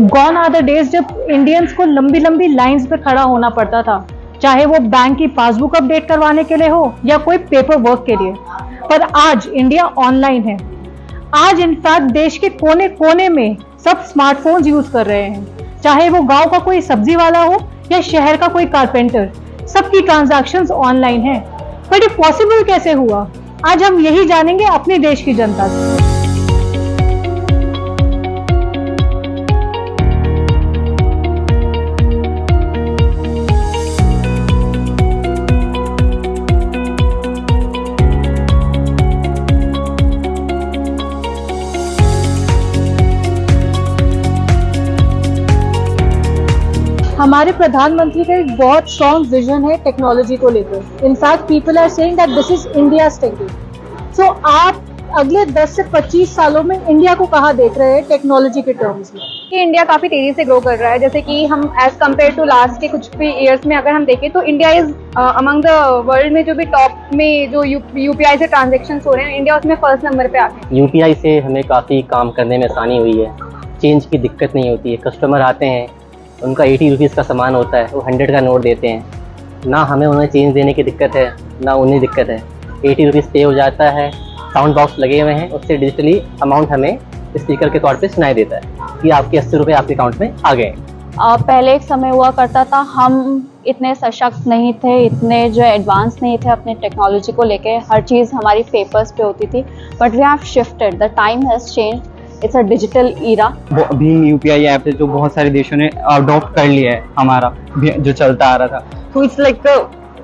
Gone are the days जब Indians को लंबी लंबी लाइंस पे खड़ा होना पड़ता था, चाहे वो बैंक की पासबुक अपडेट करवाने के लिए हो या कोई पेपर वर्क के लिए। पर आज इंडिया ऑनलाइन है। आज इनफैक्ट देश के कोने कोने में सब स्मार्टफोन्स यूज कर रहे हैं, चाहे वो गांव का कोई सब्जी वाला हो या शहर का कोई कारपेंटर, सबकी ट्रांजैक्शंस ऑनलाइन है। पर ये पॉसिबल कैसे हुआ, आज हम यही जानेंगे अपने देश की जनता से। हमारे प्रधानमंत्री का एक बहुत स्ट्रॉन्ग विजन है टेक्नोलॉजी को लेकर। In fact people are saying that this is India's technology. So आप अगले 10 से 25 सालों में इंडिया को कहाँ देख रहे हैं टेक्नोलॉजी के टर्म्स में? कि इंडिया काफी तेजी से ग्रो कर रहा है। जैसे कि हम एज कम्पेयर टू लास्ट के कुछ भी ईयर्स में अगर हम देखें तो India is among the world में जो भी टॉप में जो यूपीआई से ट्रांजेक्शन हो रहे हैं, इंडिया उसमें फर्स्ट नंबर पे आते हैं। यूपीआई से हमें काफ़ी काम करने में आसानी हुई है, चेंज की दिक्कत नहीं होती है। कस्टमर आते हैं, उनका 80 रुपीज़ का सामान होता है, वो 100 का नोट देते हैं, ना हमें उन्हें चेंज देने की दिक्कत है ना उन्हें दिक्कत है। 80 रुपीज़ पे हो जाता है, साउंड बॉक्स लगे हुए हैं, उससे डिजिटली अमाउंट हमें स्पीकर के तौर पे सुनाई देता है कि आपके 80 रुपये आपके अकाउंट में आ गए। पहले एक समय हुआ करता था, हम इतने सशक्त नहीं थे, इतने जो एडवांस नहीं थे अपने टेक्नोलॉजी को लेके। हर चीज़ हमारी पेपर्स पे होती थी, but we have shifted, the time has change, it's a digital era. भीम यूपीआई ऐप है जो बहुत सारे देशों ने अडॉप्ट कर लिया है, हमारा जो चलता आ रहा था। तो इट्स लाइक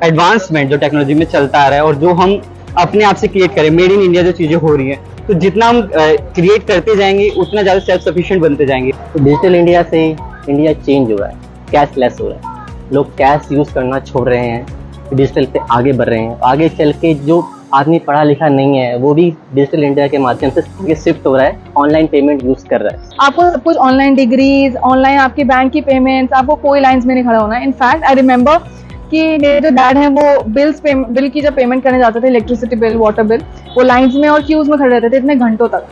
एडवांसमेंट जो टेक्नोलॉजी में चलता आ रहा है, और जो हम अपने आप से क्रिएट करें, मेड इन इंडिया जो चीज़ें हो रही हैं, तो जितना हम क्रिएट करते जाएंगे उतना ज़्यादा सेल्फ सफिशिएंट बनते जाएंगे। तो डिजिटल इंडिया से इंडिया चेंज हो रहा है, कैशलेस हो रहा है, लोग कैश यूज़ करना छोड़ रहे हैं, डिजिटल पे आगे बढ़ रहे हैं। आगे चल के जो आदमी पढ़ा लिखा नहीं है वो भी डिजिटल इंडिया के माध्यम से आगे शिफ्ट हो रहा है, ऑनलाइन पेमेंट यूज़ कर रहा है। आपको सब कुछ ऑनलाइन, डिग्रीज ऑनलाइन, आपकी बैंक की पेमेंट्स, आपको कोई लाइंस में नहीं खड़ा होना है। इनफैक्ट आई रिमेंबर कि मेरे जो डैड हैं वो बिल की जब पेमेंट करने जाते थे, इलेक्ट्रिसिटी बिल, वाटर बिल, वो लाइंस में और क्यूज में खड़े रहते थे इतने घंटों तक।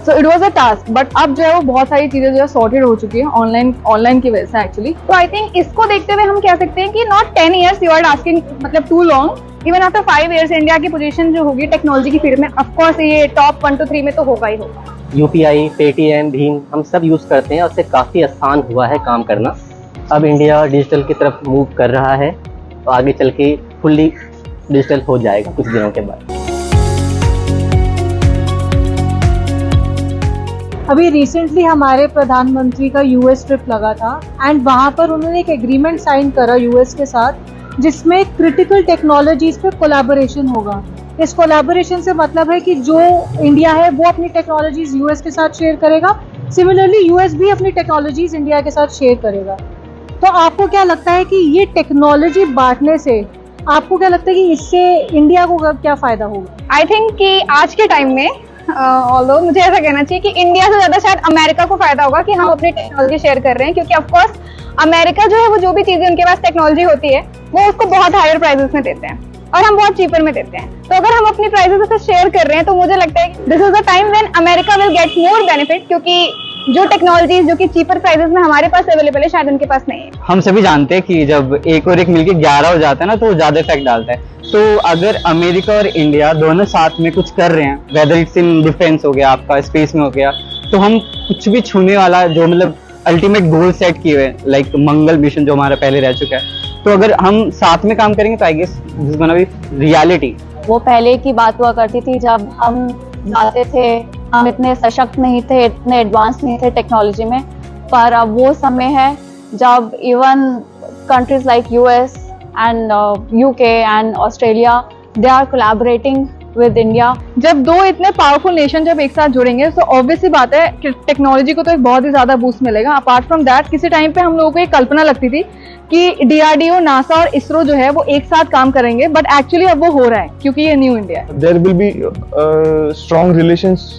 So it was a task, but अब जो है वो बहुत सारी चीजें जो है सॉर्टेड हो चुकी है ऑनलाइन की वजह से एक्चुअली। तो आई थिंक इसको देखते हुए हम कह सकते हैं कि not 10 years you are asking, मतलब too long, even after 5 years India की पोजीशन जो होगी टेक्नोलॉजी की फील्ड में, ऑफकोर्स ये टॉप 1 to 3 में तो होगा ही होगा। यूपीआई, पेटीएम, भीम हम सब यूज़ करते हैं और उससे काफ़ी आसान हुआ है काम करना। अब इंडिया डिजिटल की तरफ मूव कर रहा है, तो आगे चल के फुल्ली डिजिटल हो जाएगा कुछ दिनों के बाद। अभी रिसेंटली हमारे प्रधानमंत्री का यूएस ट्रिप लगा था, एंड वहाँ पर उन्होंने एक एग्रीमेंट साइन करा यूएस के साथ, जिसमें क्रिटिकल टेक्नोलॉजीज पे कोलैबोरेशन होगा। इस कोलैबोरेशन से मतलब है कि जो इंडिया है वो अपनी टेक्नोलॉजीज यूएस के साथ शेयर करेगा, सिमिलरली यूएस भी अपनी टेक्नोलॉजीज इंडिया के साथ शेयर करेगा। तो आपको क्या लगता है कि ये टेक्नोलॉजी बांटने से, आपको क्या लगता है कि इससे इंडिया को क्या फायदा होगा? आई थिंक कि आज के टाइम में ऑल्दो मुझे ऐसा कहना चाहिए कि इंडिया से ज्यादा शायद अमेरिका को फायदा होगा कि हम अपनी टेक्नोलॉजी शेयर कर रहे हैं, क्योंकि ऑफकोर्स अमेरिका जो है वो जो भी चीजें उनके पास टेक्नोलॉजी होती है वो उसको बहुत हायर प्राइसेस में देते हैं और हम बहुत चीपर में देते हैं। तो अगर हम अपनी प्राइसेस से शेयर कर रहे हैं तो मुझे लगता है कि this is the time when America will get more benefit, क्योंकि जो टेक्नोलॉजी जो कि चीपर प्राइसेस में हमारे पास अवेलेबल है शायद उनके पास नहीं है। हम सभी जानते हैं कि जब एक और एक मिलके 11 हो जाता है ना, तो वो ज्यादा इफेक्ट डालता है। तो अगर अमेरिका और इंडिया दोनों साथ में कुछ कर रहे हैं, वेदर इट्स इन डिफेंस हो गया, आपका स्पेस में हो गया, तो हम कुछ भी छूने वाला जो मतलब अल्टीमेट गोल सेट किए हुए, लाइक मंगल मिशन जो हमारा पहले रह चुका है, तो अगर हम साथ में काम करेंगे तो I guess this is gonna be reality. वो पहले की बात हुआ करती थी जब हम जाते थे, हम इतने सशक्त नहीं थे, इतने एडवांस नहीं थे टेक्नोलॉजी में, पर अब वो समय है जब even countries like US and UK and Australia, they are collaborating with India. जब दो इतने पावरफुल नेशन जब एक साथ जुड़ेंगे तो ऑब्वियसली बात है कि टेक्नोलॉजी को तो एक बहुत ही ज्यादा बूस्ट मिलेगा। अपार्ट फ्रॉम दैट, किसी टाइम पे हम लोगों को एक कल्पना लगती थी कि डीआरडीओ, नासा और इसरो जो है वो एक साथ काम करेंगे, बट एक्चुअली अब वो हो रहा है क्योंकि ये न्यू इंडिया है। There will be strong relations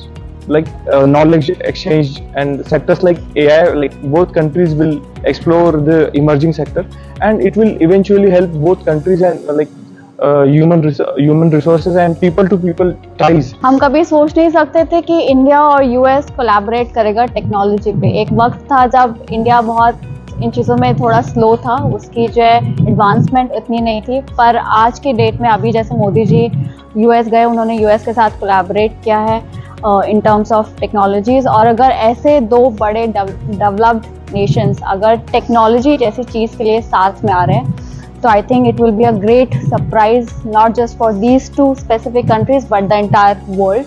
like knowledge exchange, and sectors like AI, like both countries will explore the emerging sector, and it will eventually help both countries and like human resources and people to people ties. हम कभी सोच नहीं सकते थे कि India और US collaborate करेगा technology पे। एक वक्त था जब इंडिया बहुत इन चीज़ों में थोड़ा स्लो था, उसकी जो है एडवांसमेंट इतनी नहीं थी, पर आज की डेट में अभी जैसे मोदी जी यूएस गए, उन्होंने यूएस के साथ कोलैबोरेट किया है इन टर्म्स ऑफ टेक्नोलॉजीज़। और अगर ऐसे दो बड़े डेवलप्ड नेशंस अगर टेक्नोलॉजी जैसी चीज़ के लिए साथ में आ रहे हैं, तो I think it will be a great surprise not just for these two specific countries but the entire world.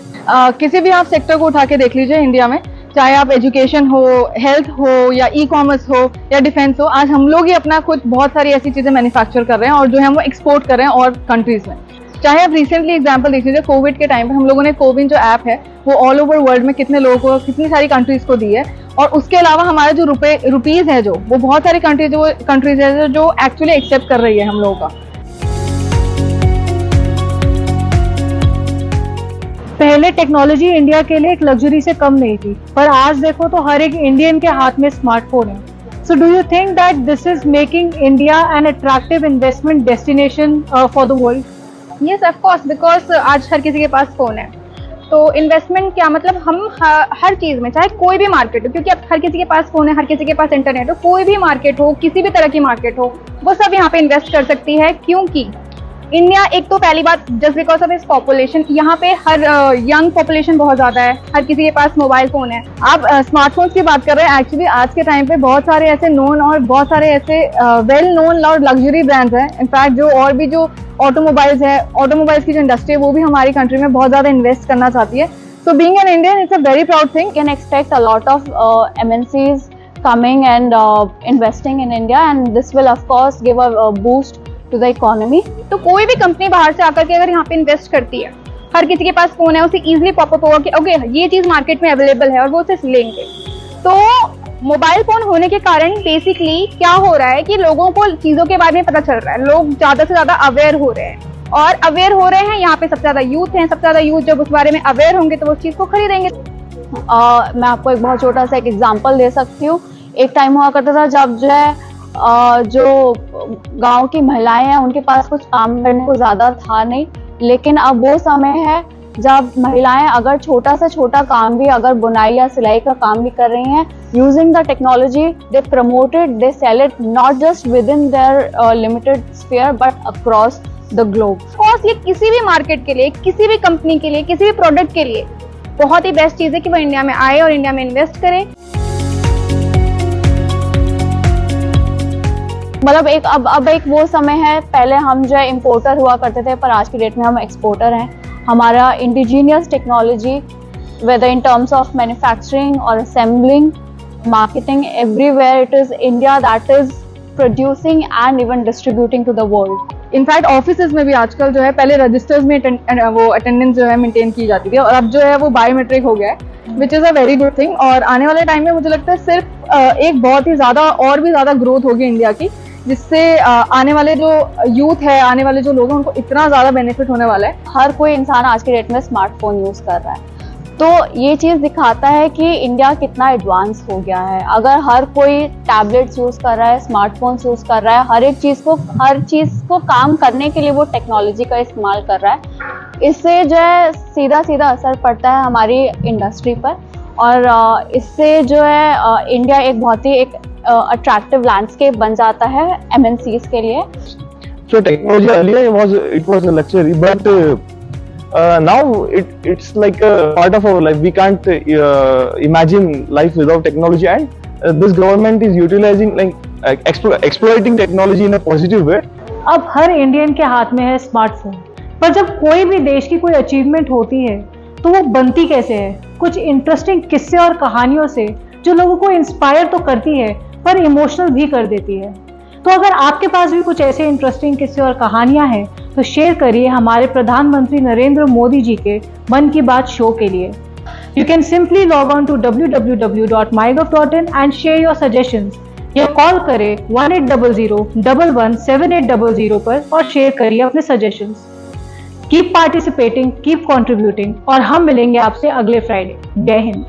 किसी भी आप सेक्टर को उठा के देख लीजिए इंडिया में, चाहे आप एजुकेशन हो, हेल्थ हो, या ई कॉमर्स हो, या डिफेंस हो, आज हम लोग ही अपना खुद बहुत सारी ऐसी चीज़ें मैन्युफैक्चर कर रहे हैं और जो है वो एक्सपोर्ट कर रहे हैं और कंट्रीज़ में। चाहे आप रिसेंटली एग्जांपल देख लीजिए, कोविड के टाइम पे हम लोगों ने कोविन जो ऐप है वो ऑल ओवर वर्ल्ड में कितने लोगों को, कितनी सारी कंट्रीज़ को दी है। और उसके अलावा हमारा जो रुपीज़ है, जो वो बहुत सारी कंट्रीज है जो एक्चुअली एक्सेप्ट कर रही है हम लोगों का। पहले टेक्नोलॉजी इंडिया के लिए एक लग्जरी से कम नहीं थी, पर आज देखो तो हर एक इंडियन के हाथ में स्मार्टफोन है। So do you think that this is making India an attractive investment destination for the world? Yes of course, because आज हर किसी के पास फोन है, तो इन्वेस्टमेंट क्या मतलब, हम हर चीज़ में, चाहे कोई भी मार्केट हो, क्योंकि अब हर किसी के पास फोन है, हर किसी के पास इंटरनेट हो, कोई भी मार्केट हो, किसी भी तरह की मार्केट हो, वो सब यहाँ पे इन्वेस्ट कर सकती है। क्योंकि इंडिया, एक तो पहली बात जस्ट बिकॉज ऑफ इस पॉपुलेशन, यहाँ पे हर यंग पॉपुलेशन बहुत ज़्यादा है, हर किसी के पास मोबाइल फ़ोन है। आप स्मार्टफोन्स की बात कर रहे हैं, एक्चुअली आज के टाइम पे बहुत सारे ऐसे नोन और बहुत सारे ऐसे वेल नोन और लग्जरी ब्रांड्स हैं, इनफैक्ट जो और भी जो ऑटोमोबाइल्स है, ऑटोमोबाइल्स की जो इंडस्ट्री है वो भी हमारी कंट्री में बहुत ज़्यादा इन्वेस्ट करना चाहती है। So being an Indian it's a very proud thing. Can expect a lot of MNCs coming and investing in India, and this will of course give a boost to the economy. तो कोई भी company बाहर से आकर के अगर यहाँ पे इन्वेस्ट करती है, हर किसी के पास फोन है, उसे इजीली पॉपअप होगा कि ओके ये चीज़ मार्केट में अवेलेबल है और वो उसे लेंगे। तो मोबाइल फोन होने के कारण बेसिकली क्या हो रहा है कि लोगों को चीज़ों के बारे में पता चल रहा है, लोग ज़्यादा से ज़्यादा अवेयर हो रहे हैं, और अवेयर हो रहे हैं यहाँ पे सबसे ज़्यादा यूथ हैं। सबसे ज़्यादा यूथ जब उस बारे में अवेयर होंगे तो वो उस चीज़ को खरीदेंगे। मैं आपको एक बहुत छोटा सा एक एग्जांपल दे सकती हूँ। एक टाइम हुआ करता था जब जो है जो गांव की महिलाएं हैं उनके पास कुछ काम करने को ज़्यादा था नहीं, लेकिन अब वो समय है जब महिलाएं अगर छोटा से छोटा काम भी, अगर बुनाई या सिलाई का काम भी कर रही हैं, using the technology they promote it, they sell it not just with in their limited sphere but across the globe. Of course ये किसी भी मार्केट के लिए, किसी भी कंपनी के लिए, किसी भी प्रोडक्ट के लिए बहुत ही बेस्ट चीज़ है कि वो इंडिया में आए और इंडिया में इन्वेस्ट करें। मतलब अब एक वो समय है, पहले हम जो है इम्पोर्टर हुआ करते थे, पर आज की डेट में हम एक्सपोर्टर हैं। हमारा indigenous technology whether in terms of manufacturing और assembling, marketing, everywhere it is India that is producing and even distributing to the world. In fact offices में भी आजकल जो है, पहले रजिस्टर्स में वो अटेंडेंस जो है मेंटेन की जाती थी, और अब जो है वो बायोमेट्रिक हो गया है, which is a very good thing. और आने वाले टाइम में मुझे लगता है सिर्फ एक बहुत ही ज़्यादा और भी ज़्यादा ग्रोथ होगी इंडिया की, जिससे आने वाले जो यूथ है, आने वाले जो लोग हैं, उनको इतना ज़्यादा बेनिफिट होने वाला है। हर कोई इंसान आज की डेट में स्मार्टफोन यूज़ कर रहा है, तो ये चीज़ दिखाता है कि इंडिया कितना एडवांस हो गया है। अगर हर कोई टैबलेट्स यूज़ कर रहा है, स्मार्टफोन्स यूज़ कर रहा है, हर चीज़ को काम करने के लिए वो टेक्नोलॉजी का इस्तेमाल कर रहा है, इससे जो है सीधा असर पड़ता है हमारी इंडस्ट्री पर, और इससे जो है इंडिया एक बहुत ही एक अट्रैक्टिव लैंडस्केप बन जाता है MNCs के लिए। So technology earlier it was a luxury, but now it's like a part of our life. We can't imagine life without technology, and this government is utilizing exploiting technology in a positive way. अब हर Indian के हाथ में है smartphone, पर जब कोई भी देश की कोई अचीवमेंट होती है तो वो बनती कैसे है? कुछ इंटरेस्टिंग किस्से और कहानियों से, जो लोगों को इंस्पायर तो करती है पर इमोशनल भी कर देती है। तो अगर आपके पास भी कुछ ऐसे इंटरेस्टिंग किस्से और कहानियां हैं तो शेयर करिए हमारे प्रधानमंत्री नरेंद्र मोदी जी के मन की बात शो के लिए। You can simply log on to www.mygov.in and share your suggestions, या कॉल करें 1800-117800 पर और शेयर करिए अपने suggestions. Keep participating, keep contributing, और हम मिलेंगे आपसे अगले फ्राइडे। जय हिंद।